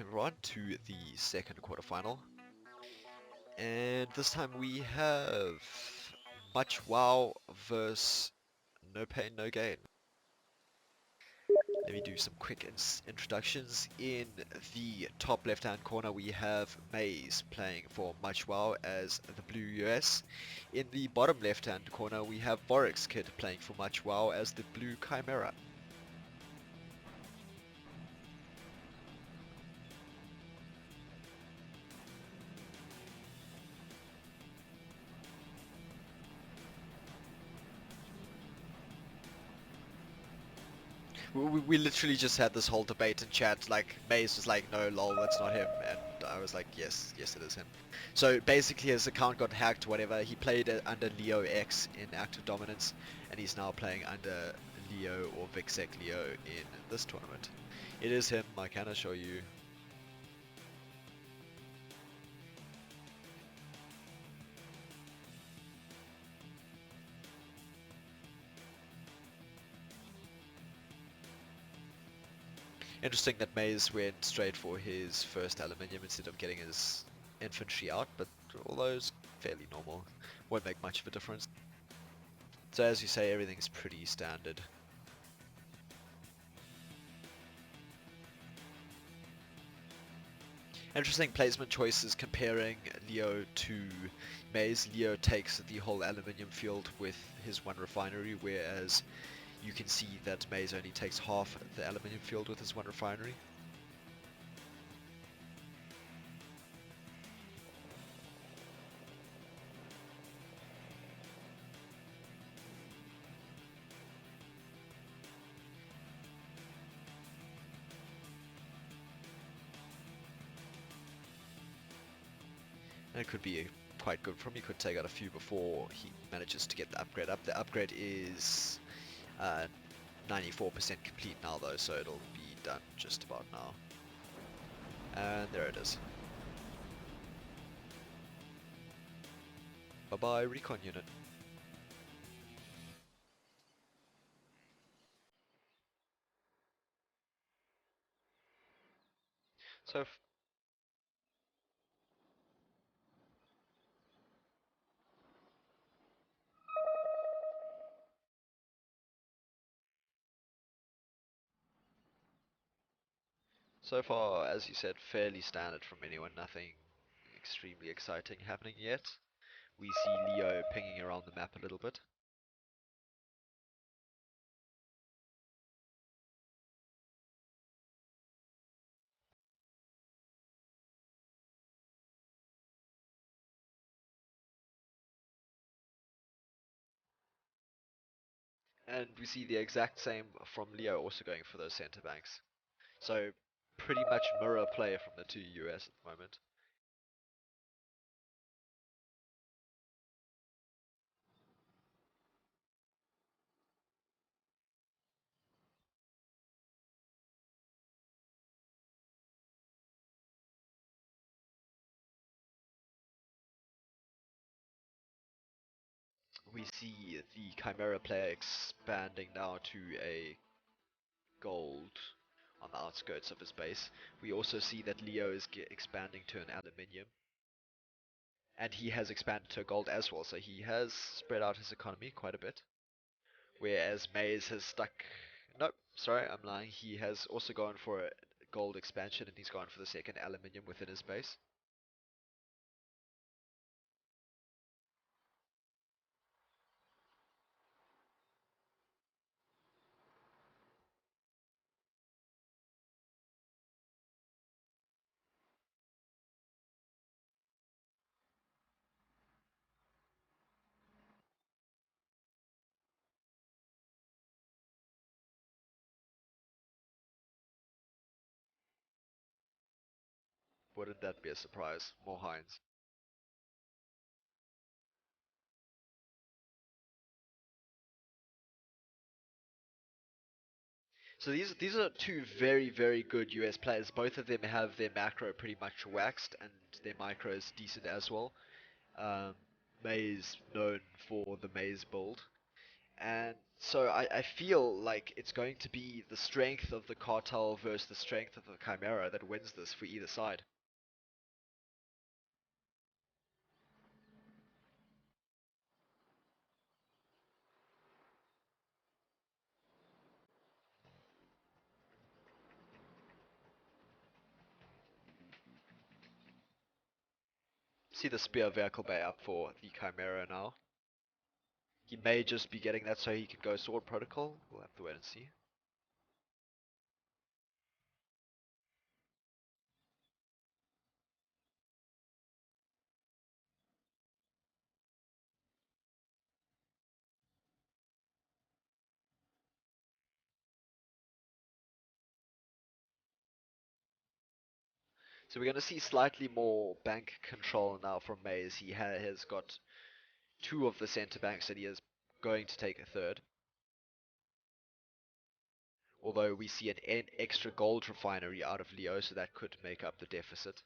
welcome everyone to the second quarterfinal. And this time we have Much Wow versus No Pain No Gain. Let me do some quick introductions. In the top left hand corner we have Maze playing for Much Wow as the Blue US. In the bottom left hand corner we have Borix Kid playing for Much Wow as the Blue Chimera. We literally just had this whole debate in chat. Like Maze was like, "No, lol, that's not him," and I was like, "Yes, yes, it is him." So basically, his account got hacked. Whatever. He played under Leo X in active dominance, and he's now playing under Leo or Vixec Leo in this tournament. It is him. I can assure you. Interesting that Maze went straight for his first aluminium instead of getting his infantry out, but although it's fairly normal, won't make much of a difference. So as you say, everything's pretty standard. Interesting placement choices comparing Leo to Maze. Leo takes the whole aluminium field with his one refinery, whereas you can see that Maze only takes half the aluminium field with his one refinery. And it could be quite good from him. He could take out a few before he manages to get the upgrade up. The upgrade is 94% complete now though, so it'll be done just about now. And there it is. Bye bye recon unit. So so far, as you said, fairly standard from anyone, nothing extremely exciting happening yet. We see Leo pinging around the map a little bit. And we see the exact same from Leo also going for those center banks. So pretty much mirror play from the two US at the moment. We see the Chimera player expanding now to a gold on the outskirts of his base. We also see that Leo is expanding to an aluminium. And he has expanded to a gold as well, so he has spread out his economy quite a bit. Whereas Maze has stuck... Nope, sorry, I'm lying. He has also gone for a gold expansion, and he's gone for the second aluminium within his base. Wouldn't that be a surprise? More Heinz. So these are two very good US players. Both of them have their macro pretty much waxed, and their micro is decent as well. Um, Maze known for the Maze build, And so I feel like it's going to be the strength of the cartel versus the strength of the Chimera that wins this for either side. See the spear vehicle bay up for the Chimera now. He may just be getting that so he can go sword protocol. We'll have to wait and see. So we're going to see slightly more bank control now from Mays. He has got two of the centre banks that he is going to take a third. Although we see an extra gold refinery out of Leo, so that could make up the deficit.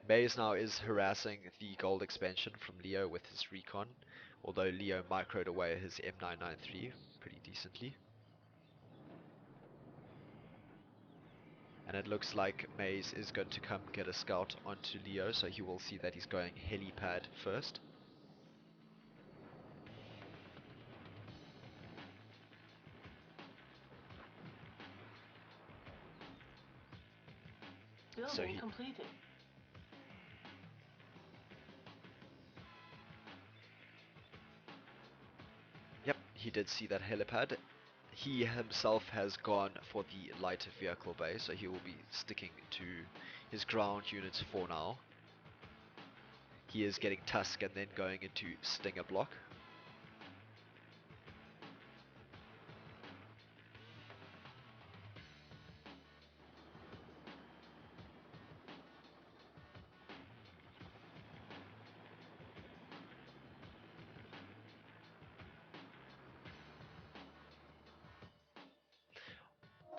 Mays now is harassing the gold expansion from Leo with his recon, although Leo microed away his M993 pretty decently. And it looks like Mays is going to come get a scout onto Leo, so he will see that he's going helipad first. So Building completed. Yep, he did see that helipad. He himself has gone for the lighter vehicle bay, so he will be sticking to his ground units for now. He is getting Tusk and then going into Stinger block.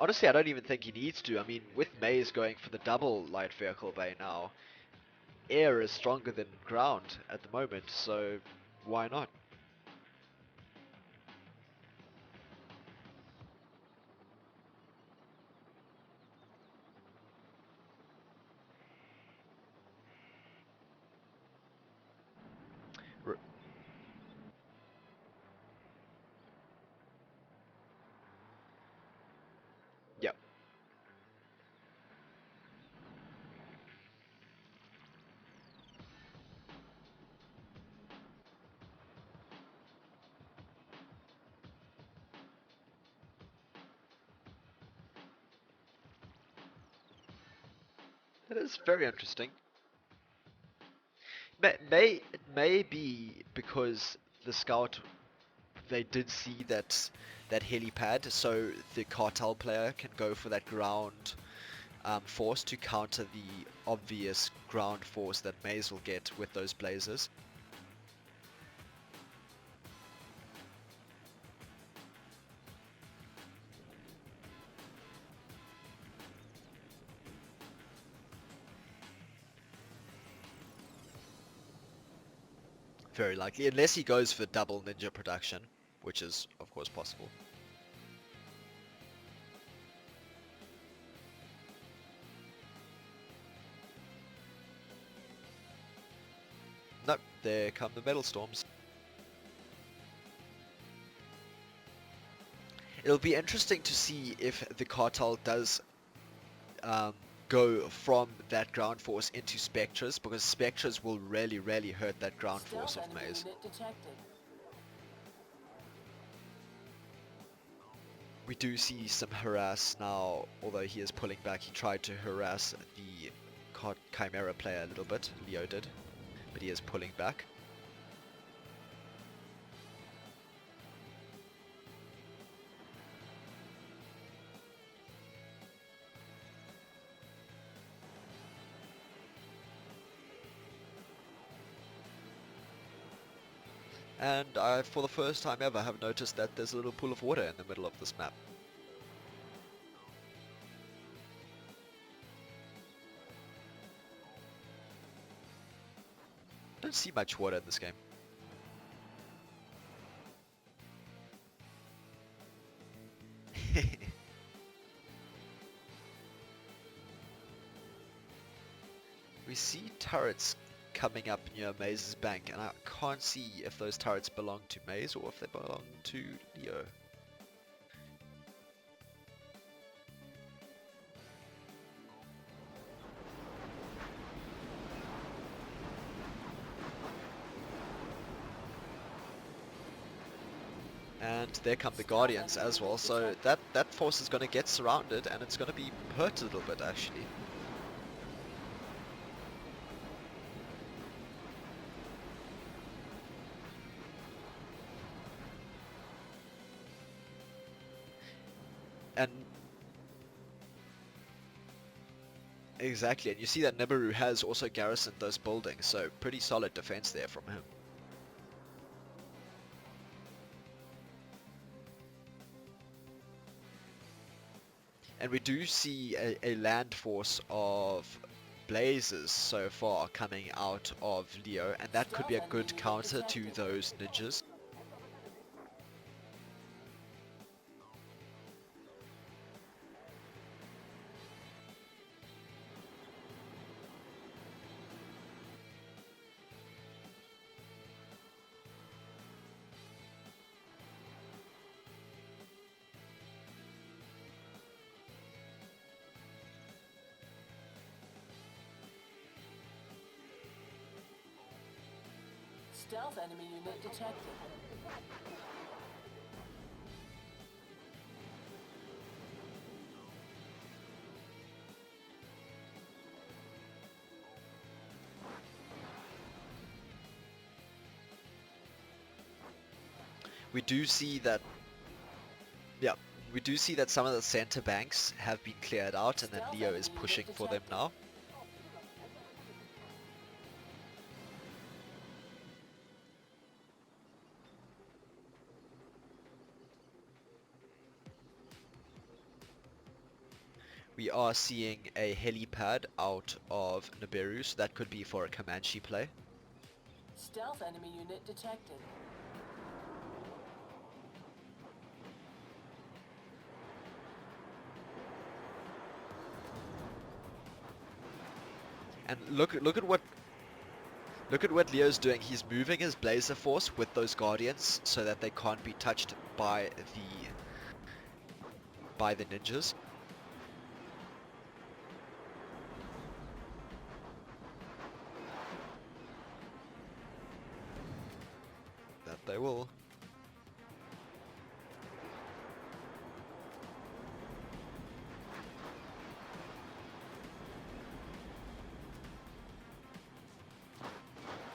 Honestly, I don't even think he needs to. I mean, with Maze going for the double light vehicle bay now, air is stronger than ground at the moment, so why not? R Yep, that is very interesting. It may be because the scout they did see that helipad, so the cartel player can go for that ground force to counter the obvious ground force that Maze will get with those blazers. Very likely, unless he goes for double ninja production, which is of course possible. Nope, there come the metal storms. It'll be interesting to see if the cartel does um, go from that ground force into Spectres, because Spectres will really hurt that ground force of Maze. We do see some harass now, although he is pulling back. He tried to harass the Chimera player a little bit, Leo did, but he is pulling back. And I, for the first time ever, have noticed that there's a little pool of water in the middle of this map. Don't see much water in this game. We see turrets coming up near Maze's bank, and I can't see if those turrets belong to Maze or if they belong to Leo. And there come the Guardians as well, so that force is going to get surrounded, and it's going to be hurt a little bit actually. And exactly, and you see that Nibiru has also garrisoned those buildings, so pretty solid defense there from him. And we do see a land force of blazes so far coming out of Leo, and that could be a good counter to those ninjas. Stealth enemy unit detected. We do see that, yeah, we do see that some of the center banks have been cleared out, and that Leo is pushing for them now. We are seeing a helipad out of Nibiru, so that could be for a Comanche play. Stealth enemy unit detected. And look at what Leo's doing. He's moving his Blazer Force with those Guardians so that they can't be touched by the ninjas. That they will.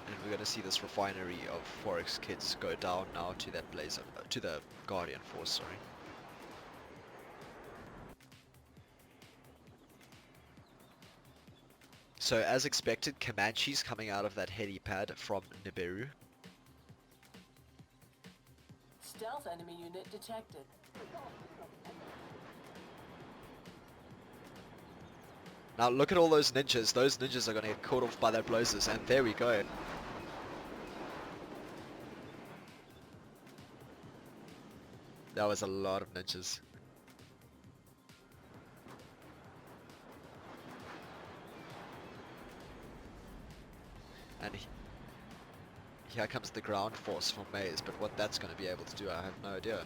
And we're going to see this refinery of Forex kits go down now to that Blazer, to the Guardian Force, sorry. So as expected, Comanches coming out of that helipad from Nibiru. Stealth enemy unit detected. Now look at all those ninjas. Those ninjas are going to get caught off by that blazers, and there we go. That was a lot of ninjas. And here comes the ground force from Maze, but what that's going to be able to do, I have no idea.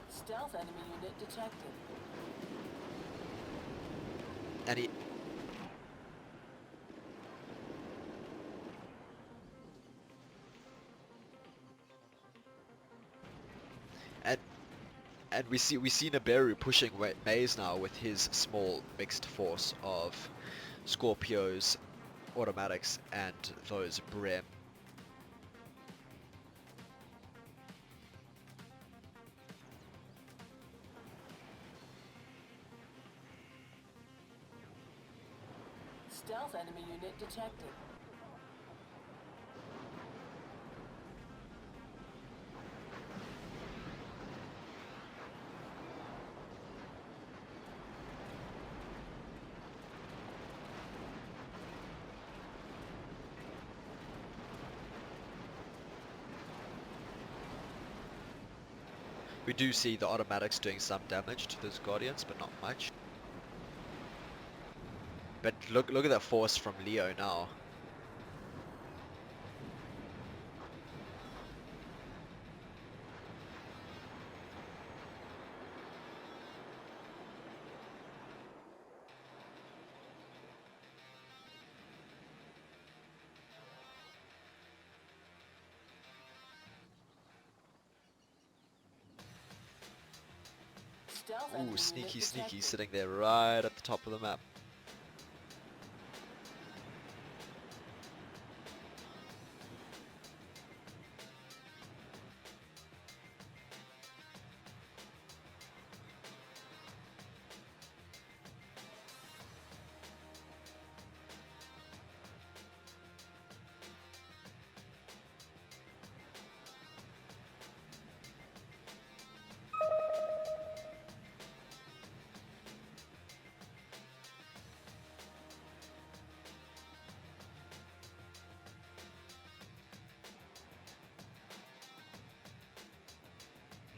Stealth enemy unit detected. And he... And we see Nibiru pushing Maze now with his small mixed force of Scorpios, automatics, and those Brem. Stealth enemy unit detected. We do see the automatics doing some damage to those Guardians, but not much. But look at that force from Leo now. Stealth Ooh, enemy sneaky, unit sneaky, detected. sitting there right at the top of the map.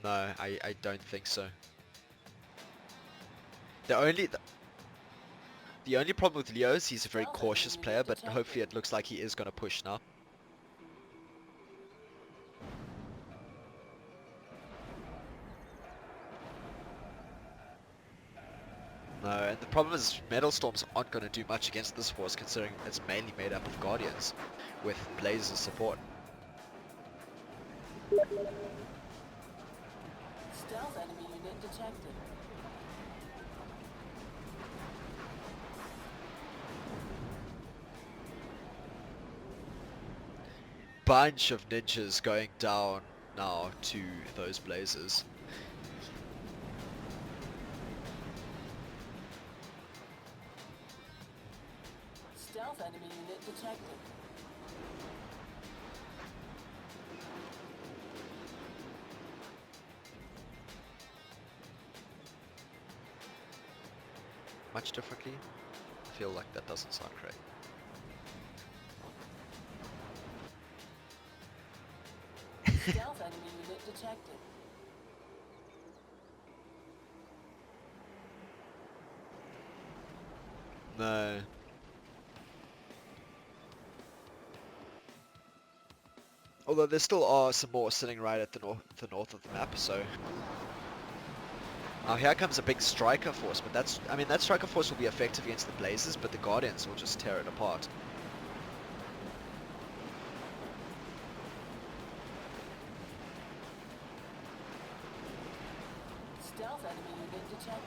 No, I don't think so. The only the only problem with Leo is he's a very Stealth enemy cautious unit player, but detected. hopefully it looks like he is going to push now. No, and the problem is Metal Storms aren't going to do much against this force, considering it's mainly made up of Guardians, with Blaze as support. Stealth enemy unit detected. Bunch of ninjas going down now to those Blazes. Stealth enemy unit detected. Much differently? I feel like that doesn't sound correct. Stealth enemy unit detected. No. Although there still are some more sitting right at the north of the map, so... Now here comes a big striker force, but that striker force will be effective against the Blazes, but the Guardians will just tear it apart. Stealth enemy unit detected.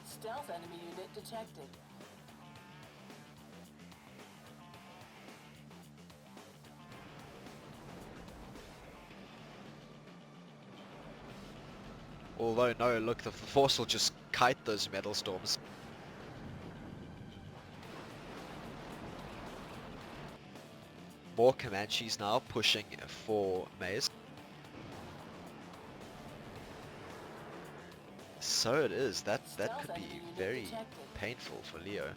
Stealth enemy unit detected. Although, no, look, the force will just kite those Metal Storms. More Comanches now pushing for Maze. So it is. That Stealth could be enemy unit very detected. painful for Leo.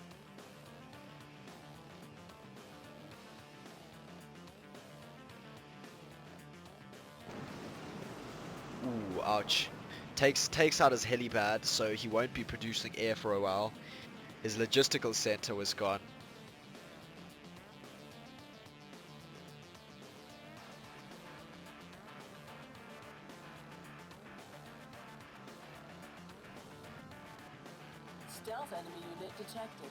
Ooh, ouch. Takes out his helipad, so he won't be producing air for a while. His logistical center was gone. Stealth enemy unit detected.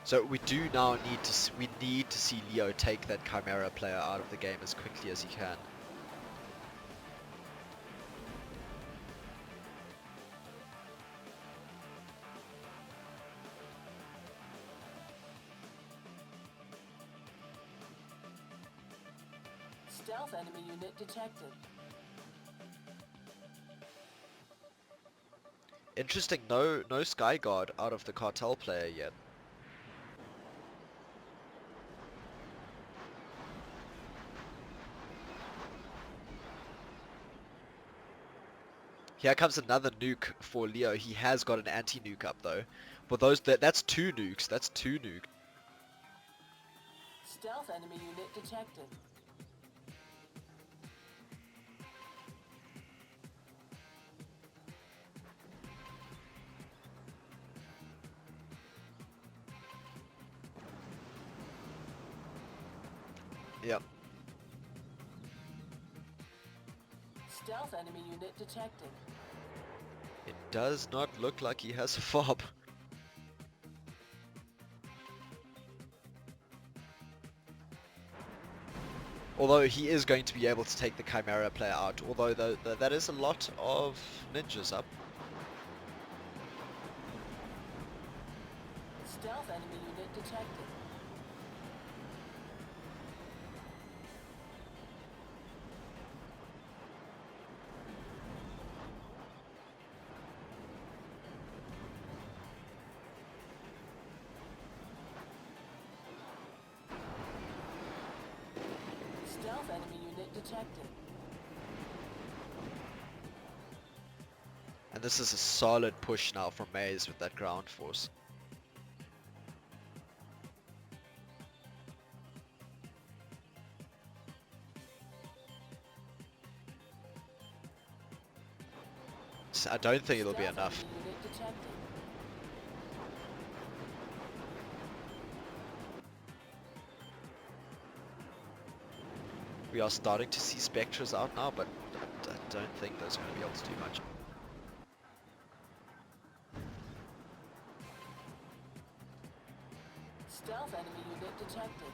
So we do now need to see Leo take that Chimera player out of the game as quickly as he can. Stealth enemy unit detected. Interesting, no Sky Guard out of the cartel player yet. Here comes another nuke for Leo. He has got an anti-nuke up though. For those that's two nukes. That's two nukes. Stealth enemy unit detected. Yep. Stealth enemy unit detected. It does not look like he has a fob. Although he is going to be able to take the Chimera player out. Although that is a lot of ninjas up. Stealth enemy unit detected. Stealth enemy unit detected. And this is a solid push now from Maze with that ground force. I don't think it'll be Stealth enough. enemy unit detected. We are starting to see Spectres out now, but I don't think those are going to be able to do much. Stealth enemy unit detected.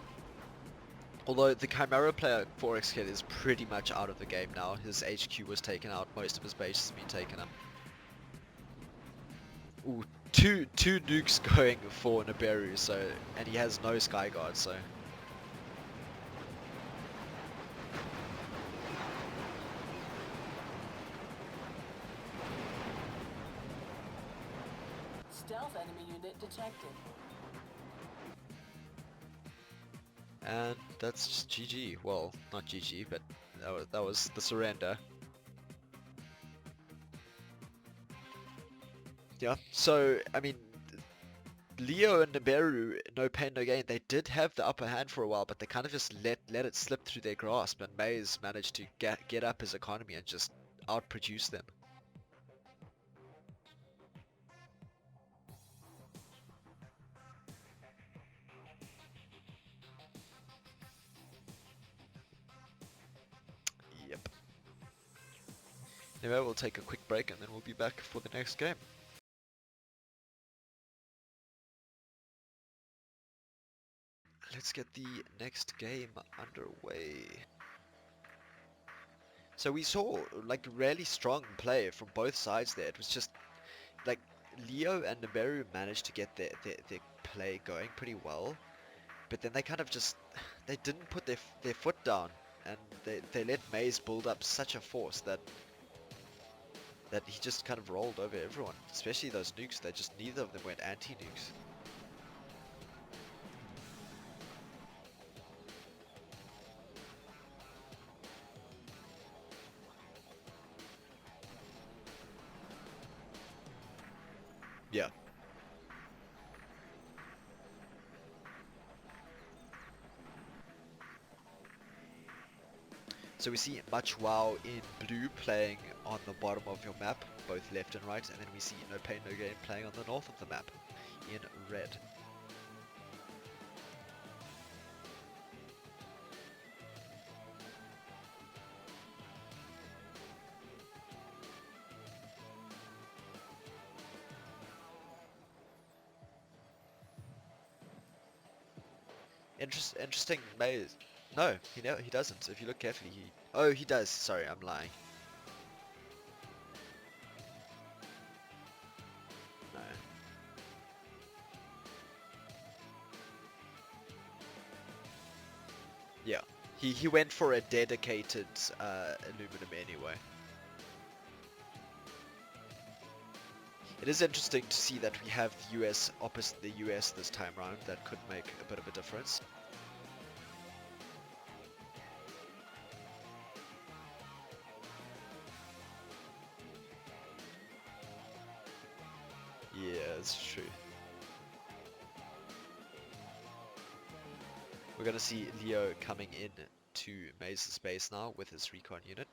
Although the Chimera player 4x Kid is pretty much out of the game now. His HQ was taken out, most of his base has been taken up. Ooh, two nukes going for Nibiru, so, and he has no Sky Guard, so. Stealth enemy unit detected. And that's just GG. Well, not GG, but that was the surrender. Yeah, so, I mean, Leo and Nibiru, no pain, no gain, they did have the upper hand for a while, but they kind of just let it slip through their grasp, and Maze managed to get up his economy and just outproduce them. Yep. Anyway, we'll take a quick break and then we'll be back for the next game. Let's get the next game underway. So we saw like really strong play from both sides there. It was just like Leo and Nibiru managed to get their play going pretty well, but then they kind of just they didn't put their foot down, and they let Maze build up such a force that he just kind of rolled over everyone, especially those nukes. They just, neither of them went anti-nukes. Yeah. So we see much wow in blue playing on the bottom of your map, both left and right, and then we see no pain no gain playing on the north of the map in red. Interesting maze. No, he doesn't. If you look carefully, he. Oh, he does. Sorry, I'm lying. No. Yeah. He went for a dedicated aluminum anyway. It is interesting to see that we have the US opposite the US this time round. That could make a bit of a difference. Yeah, it's true. We're gonna see Leo coming in to Maze's base now with his recon unit.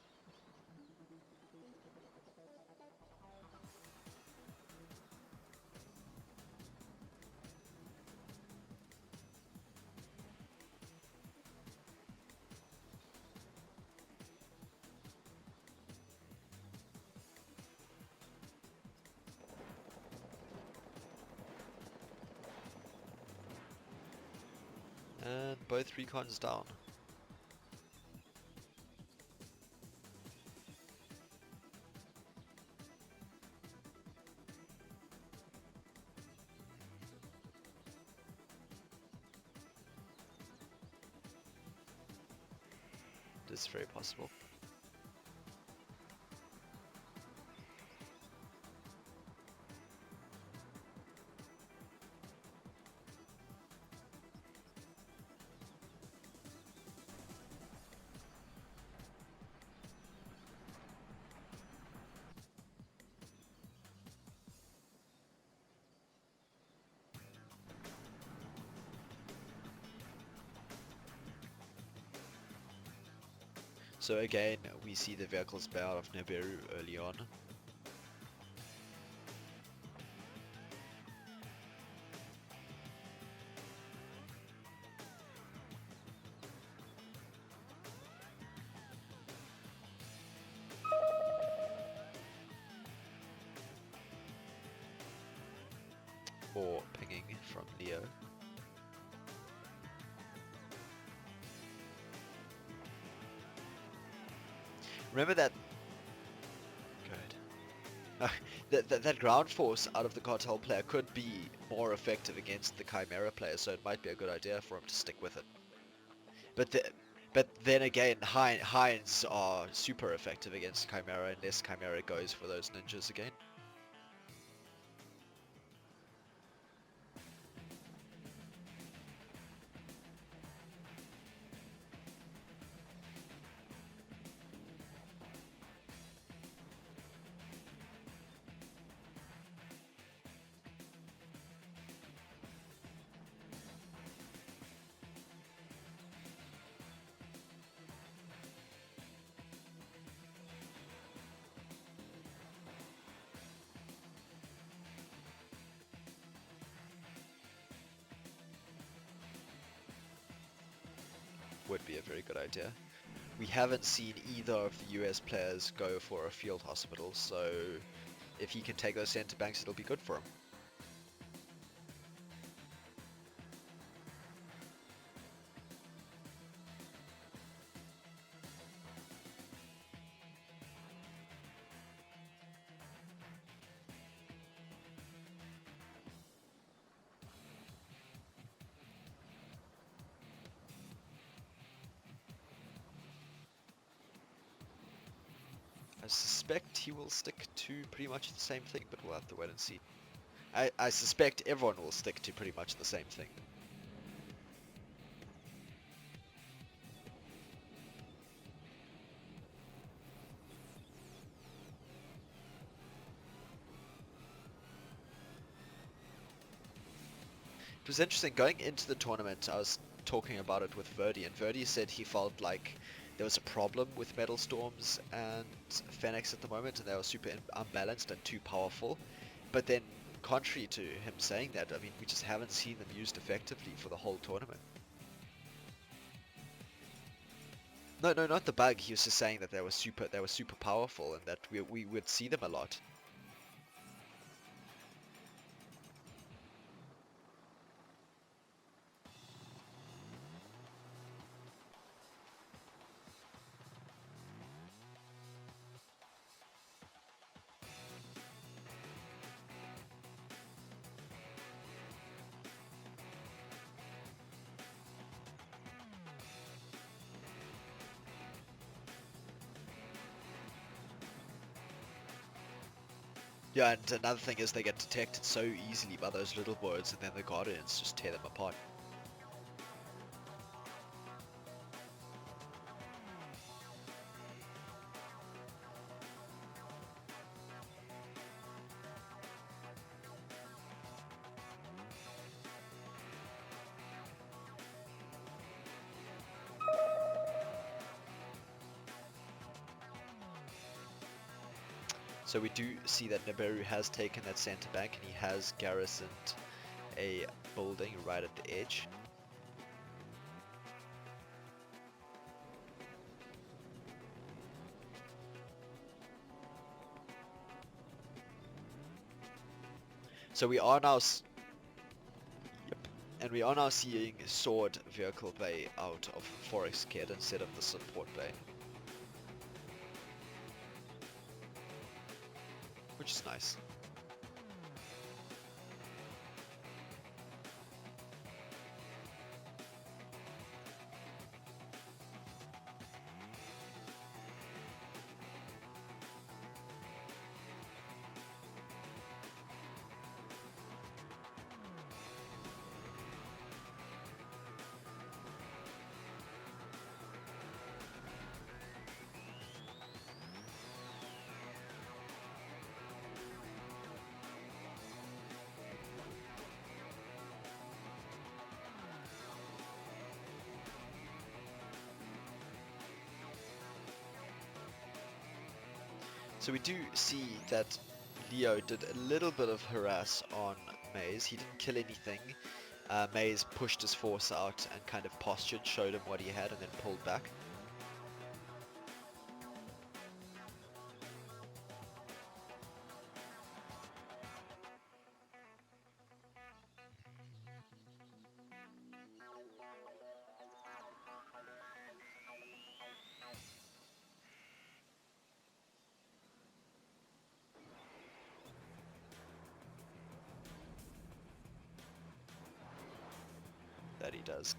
And both recons down. It is very possible. So again, we see the vehicles bear out of Nibiru early on. Or pinging from Leo. Remember that. Good. That ground force out of the cartel player could be more effective against the Chimera player, so it might be a good idea for him to stick with it. But then again, Hinds are super effective against Chimera unless Chimera goes for those ninjas again. Would be a very good idea. We haven't seen either of the US players go for a field hospital, so if he can take those center banks, it'll be good for him. I suspect he will stick to pretty much the same thing, but we'll have to wait and see. I suspect everyone will stick to pretty much the same thing. It was interesting, going into the tournament, I was talking about it with Verdi, and Verdi said he felt like there was a problem with Metal Storms and Fenix at the moment, and they were super unbalanced and too powerful. But then, contrary to him saying that, I mean, we just haven't seen them used effectively for the whole tournament. No, no, not the bug. He was just saying that they were super powerful, and that we would see them a lot. Yeah, and another thing is they get detected so easily by those little birds, and then the Guardians just tear them apart. So we do see that Nibiru has taken that center bank, and he has garrisoned a building right at the edge. So we are now, yep, and we are now seeing Sword Vehicle Bay out of Forest Kid instead of the Support Bay, which is nice. So we do see that Leo did a little bit of harass on Maze. He didn't kill anything. Maze pushed his force out and kind of postured, showed him what he had, and then pulled back. That he does.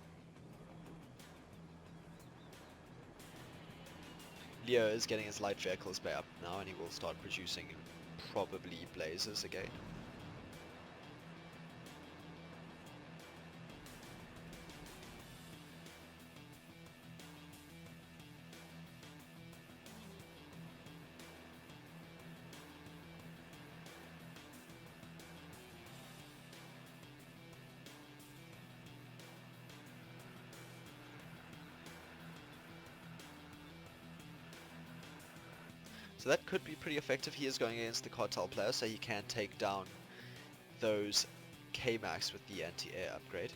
Leo is getting his light vehicles bay up now, and he will start producing probably blazers again. So that could be pretty effective. He is going against the cartel player, so he can take down those K-Max with the anti-air upgrade.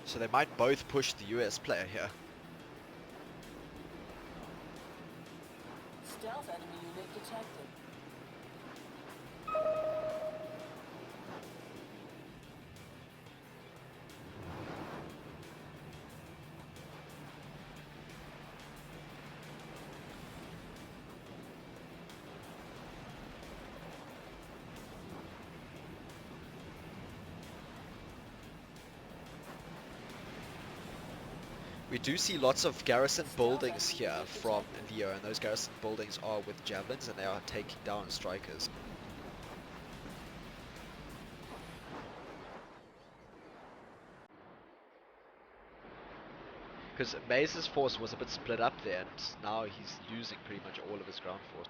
So they might both push the US player here. Stealth enemy unit detected. We do see lots of garrison buildings here from Leo, and those garrison buildings are with javelins, and they are taking down strikers. Because Maze's force was a bit split up there, and now he's losing pretty much all of his ground force.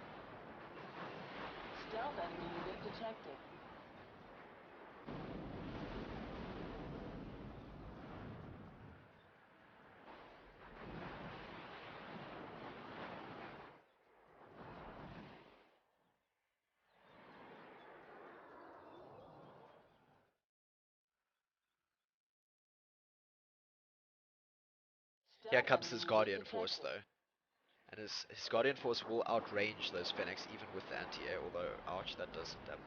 Stealth enemy unit detected. Here Stealth comes enemy his unit Guardian Force detected. though. And his Guardian Force will outrange those Fennecs even with the anti-air, although, ouch, that does some damage.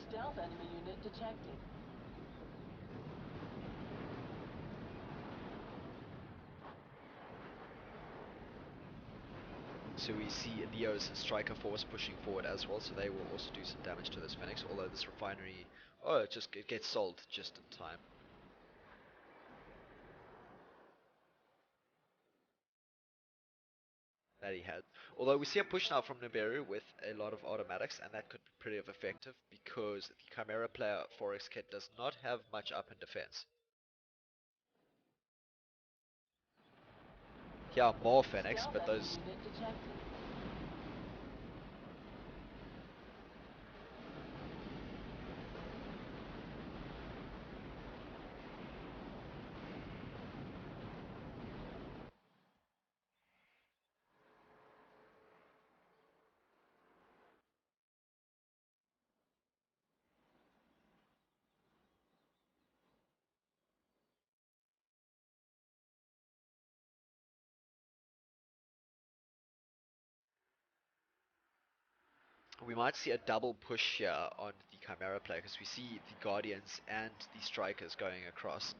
Stealth enemy unit detected. So we see Leo's Striker Force pushing forward as well, so they will also do some damage to those Fennecs, although this refinery, oh, it gets sold just in time. That he had. Although we see a push now from Nibiru with a lot of automatics, and that could be pretty effective because the Chimera player Forex Kit does not have much up in defense. Here are more Fennecs, Stealth but enemy those unit detected. we might see a double push here on the Chimera player because we see the Guardians and the Strikers going across.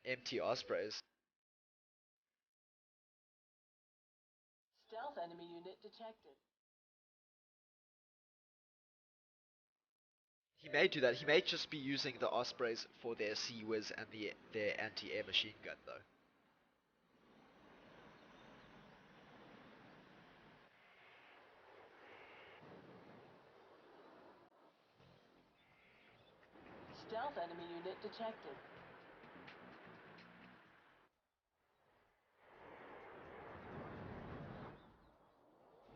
Empty Ospreys. Stealth enemy unit detected. He may do that. He may just be using the Ospreys for their Sea Whiz and their anti-air machine gun though. Stealth enemy unit detected.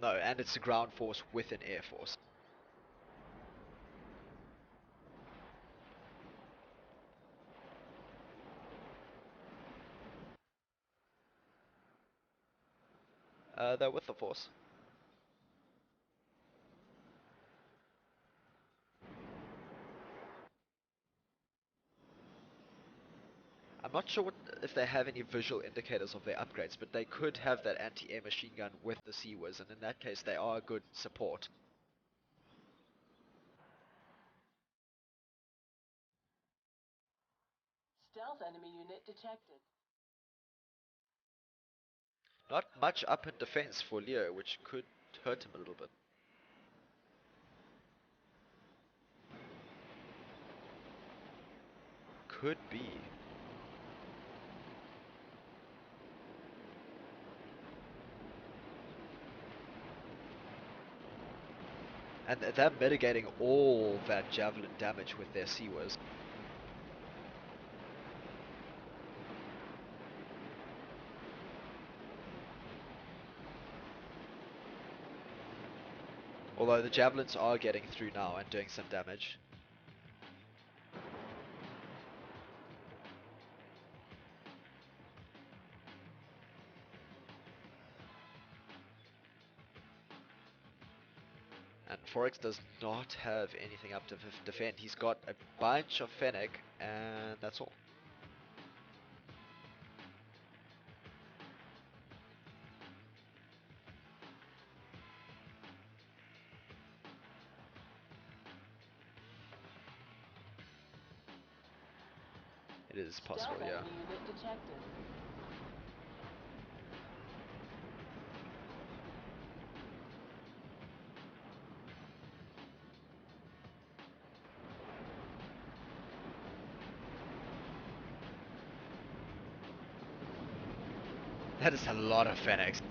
No, and it's a ground force with an air force. They're with the force. I'm not sure if they have any visual indicators of their upgrades, but they could have that anti-air machine gun with the Sea Whiz, and in that case they are a good support. Stealth enemy unit detected. Not much up in defense for Leo, which could hurt him a little bit. Could be. And they're mitigating all that javelin damage with their Sea Whiz. Although the javelins are getting through now and doing some damage. And Forex does not have anything up to defend. He's got a bunch of Fennec, and that's all. It is possible, Stealth yeah. enemy unit detected. That is a lot of Fennecs.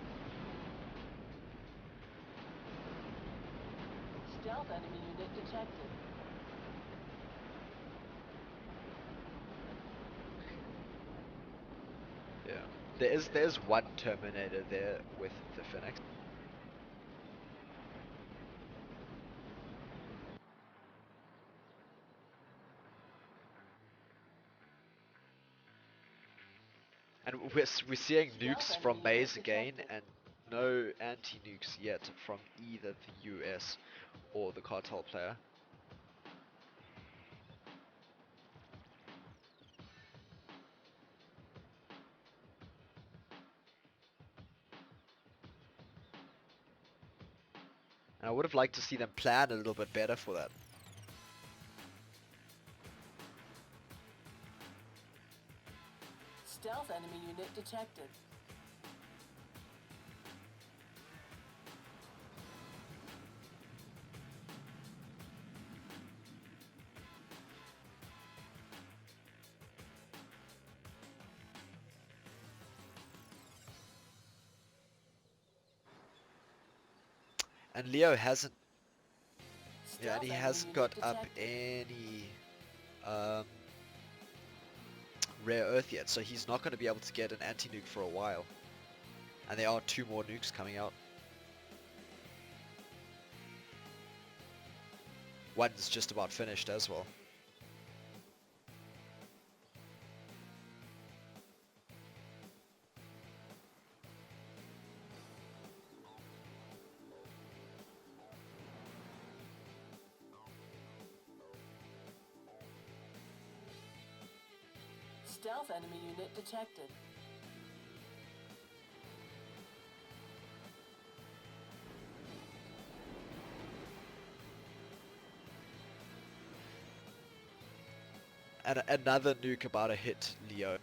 Stealth enemy unit detected. Yeah. There's one Terminator there with the Fennecs. And we're seeing Stealth nukes enemy from unit Maze again, detected. and no anti-nukes yet from either the US or the cartel player. And I would have liked to see them plan a little bit better for that. Stealth enemy unit detected. And Leo hasn't, yeah, and Stealth he enemy hasn't unit got up detected. any um, rare earth yet, so he's not going to be able to get an anti-nuke for a while. And there are 2 more nukes coming out. One's just about finished as well. Stealth enemy unit detected. And another nuke about to hit Leo.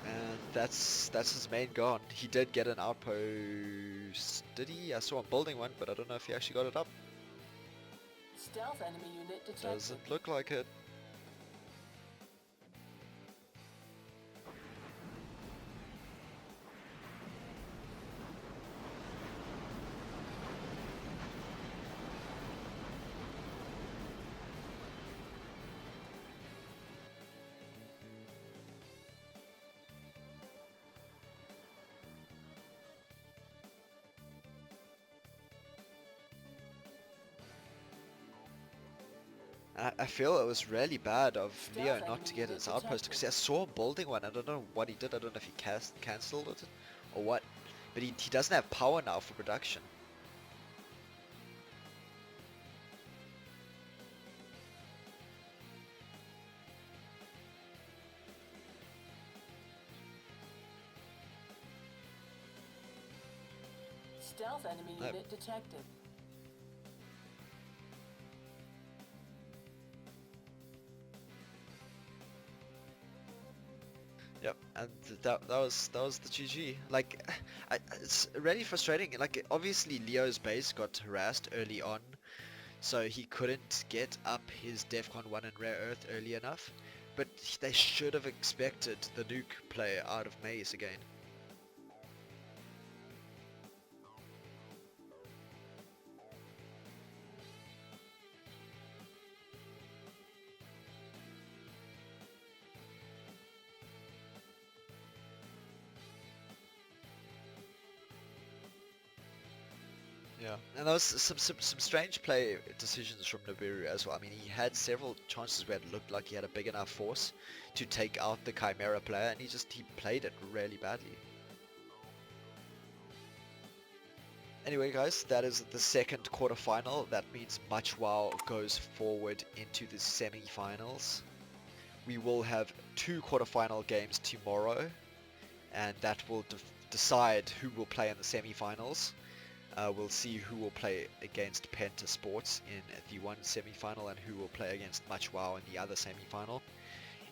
And that's his main gone. He did get an outpost, did he? I saw him building one, but I don't know if he actually got it up. Stealth enemy unit detected. Doesn't look like it. I feel it was really bad of Leo Stealth not enemy to get unit his outpost, because detected. I saw him building one. I don't know what he did. I don't know if he cancelled it or what. But he doesn't have power now for production. Stealth enemy No. unit detected. Yep, and that was the GG. Like, it's really frustrating. Like, obviously Leo's base got harassed early on, so he couldn't get up his DEFCON 1 and Rare Earth early enough. But they should have expected the nuke play out of Maze again. Yeah, and there was some strange play decisions from Nibiru as well. I mean, he had several chances where it looked like he had a big enough force to take out the Chimera player, and he played it really badly. Anyway, guys, that is the second quarterfinal. That means Much Wow goes forward into the semi-finals. We will have 2 quarterfinal games tomorrow, and that will decide who will play in the semi-finals. We'll see who will play against Penta Sports in the one semi-final and who will play against Much Wow in the other semi-final.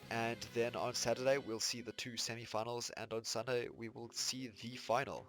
And then on Saturday we'll see the 2 semi-finals, and on Sunday we will see the final.